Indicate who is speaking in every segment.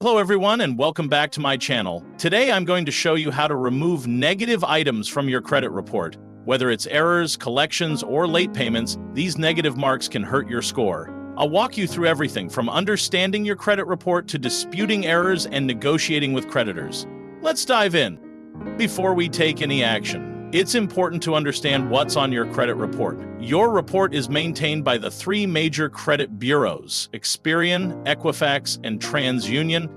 Speaker 1: Hello everyone and welcome back to my channel. Today I'm going to show you how to remove negative items from your credit report. Whether it's errors, collections, or late payments, these negative marks can hurt your score. I'll walk you through everything from understanding your credit report to disputing errors and negotiating with creditors. Let's dive in. Before we take any action, it's important to understand what's on your credit report. Your report is maintained by the three major credit bureaus, Experian, Equifax, and TransUnion,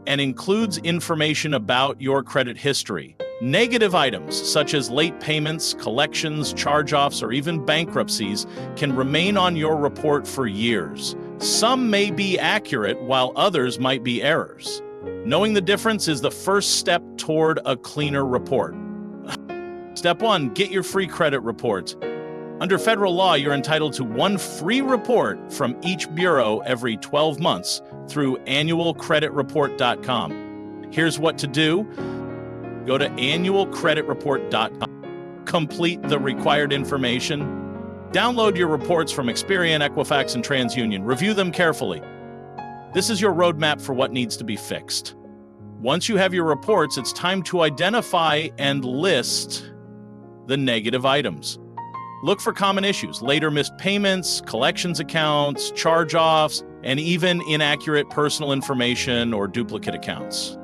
Speaker 1: and includes information about your credit history. Negative items, such as late payments, collections, charge-offs, or even bankruptcies, can remain on your report for years. Some may be accurate, while others might be errors. Knowing the difference is the first step toward a cleaner report. Step 1. Get your free credit report. Under federal law, you're entitled to one free report from each bureau every 12 months through annualcreditreport.com. Here's what to do. Go to annualcreditreport.com. Complete the required information. Download your reports from Experian, Equifax, and TransUnion. Review them carefully. This is your roadmap for what needs to be fixed. Once you have your reports, it's time to identify and list the negative items. Look for common issues: later missed payments, collections accounts, charge-offs, and even inaccurate personal information or duplicate accounts.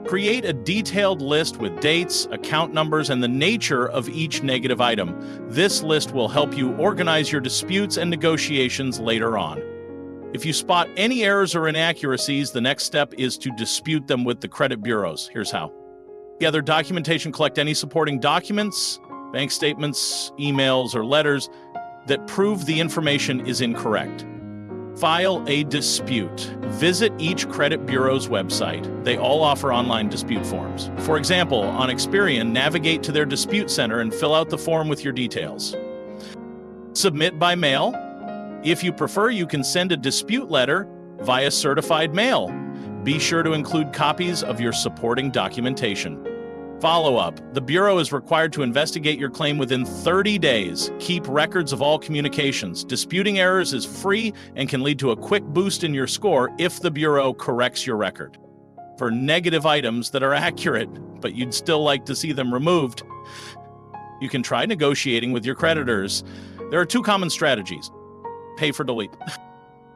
Speaker 1: Create a detailed list with dates, account numbers, and the nature of each negative item. This list will help you organize your disputes and negotiations later on. If you spot any errors or inaccuracies, the next step is to dispute them with the credit bureaus. Here's how. Gather documentation, collect any supporting documents, bank statements, emails, or letters that prove the information is incorrect. File a dispute. Visit each credit bureau's website. They all offer online dispute forms. For example, on Experian, navigate to their dispute center and fill out the form with your details. Submit by mail. If you prefer, you can send a dispute letter via certified mail. Be sure to include copies of your supporting documentation. Follow-up. The Bureau is required to investigate your claim within 30 days. Keep records of all communications. Disputing errors is free and can lead to a quick boost in your score if the Bureau corrects your record. For negative items that are accurate, but you'd still like to see them removed, you can try negotiating with your creditors. There are two common strategies. Pay for delete.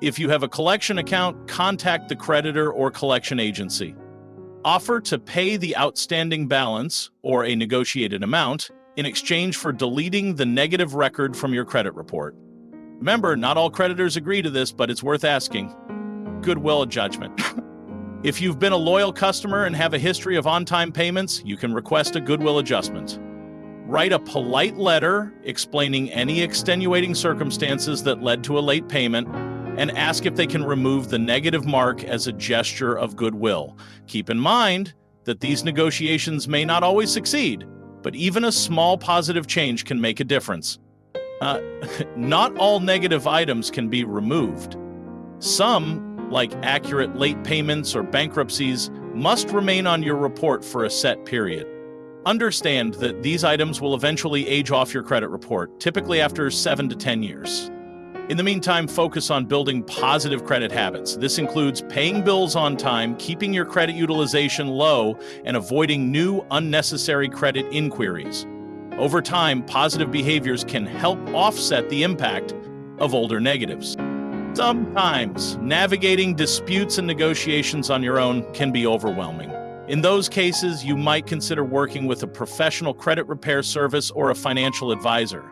Speaker 1: If you have a collection account, contact the creditor or collection agency. Offer to pay the outstanding balance or a negotiated amount in exchange for deleting the negative record from your credit report. Remember, not all creditors agree to this, but it's worth asking. Goodwill judgment. If you've been a loyal customer and have a history of on-time payments, you can request a goodwill adjustment. Write a polite letter explaining any extenuating circumstances that led to a late payment, and ask if they can remove the negative mark as a gesture of goodwill. Keep in mind that these negotiations may not always succeed, but even a small positive change can make a difference. Not all negative items can be removed. Some, like accurate late payments or bankruptcies, must remain on your report for a set period. Understand that these items will eventually age off your credit report, typically after 7 to 10 years. In the meantime, focus on building positive credit habits. This includes paying bills on time, keeping your credit utilization low, and avoiding new unnecessary credit inquiries. Over time, positive behaviors can help offset the impact of older negatives. Sometimes, navigating disputes and negotiations on your own can be overwhelming. In those cases, you might consider working with a professional credit repair service or a financial advisor.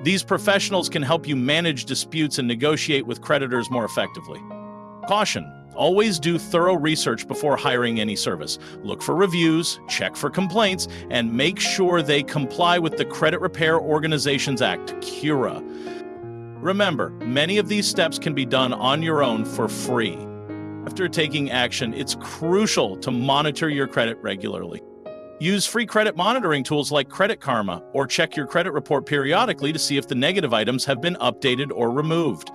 Speaker 1: These professionals can help you manage disputes and negotiate with creditors more effectively. Caution: always do thorough research before hiring any service. Look for reviews, check for complaints, and make sure they comply with the Credit Repair Organizations Act, CURA. Remember, many of these steps can be done on your own for free. After taking action, it's crucial to monitor your credit regularly. Use free credit monitoring tools like Credit Karma, or check your credit report periodically to see if the negative items have been updated or removed.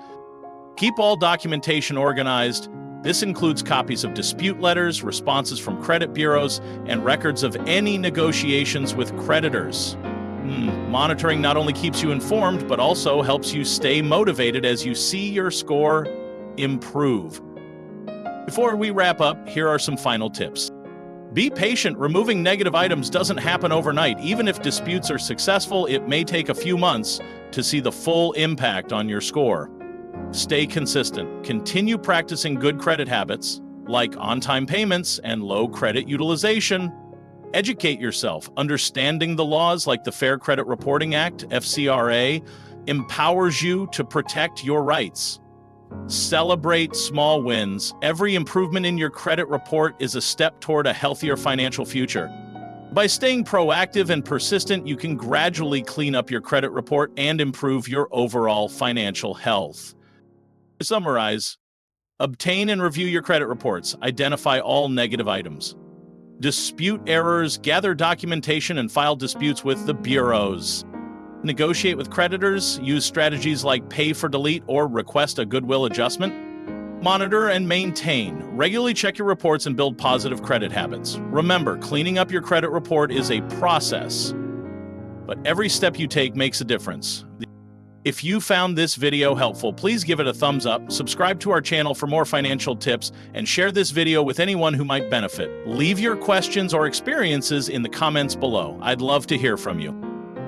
Speaker 1: Keep all documentation organized. This includes copies of dispute letters, responses from credit bureaus, and records of any negotiations with creditors. Monitoring not only keeps you informed, but also helps you stay motivated as you see your score improve. Before we wrap up, here are some final tips. Be patient. Removing negative items doesn't happen overnight. Even if disputes are successful, it may take a few months to see the full impact on your score. Stay consistent. Continue practicing good credit habits, like on-time payments and low credit utilization. Educate yourself. Understanding the laws like the Fair Credit Reporting Act, FCRA, empowers you to protect your rights. Celebrate small wins. Every improvement in your credit report is a step toward a healthier financial future. By staying proactive and persistent, you can gradually clean up your credit report and improve your overall financial health. To summarize, obtain and review your credit reports. Identify all negative items. Dispute errors, gather documentation, and file disputes with the bureaus. Negotiate with creditors, use strategies like pay for delete or request a goodwill adjustment. Monitor and maintain. Regularly check your reports and build positive credit habits. Remember, cleaning up your credit report is a process, but every step you take makes a difference. If you found this video helpful, please give it a thumbs up, subscribe to our channel for more financial tips, and share this video with anyone who might benefit. Leave your questions or experiences in the comments below. I'd love to hear from you.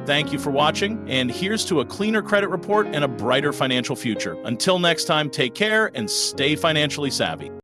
Speaker 1: Thank you for watching, and here's to a cleaner credit report and a brighter financial future. Until next time, take care and stay financially savvy.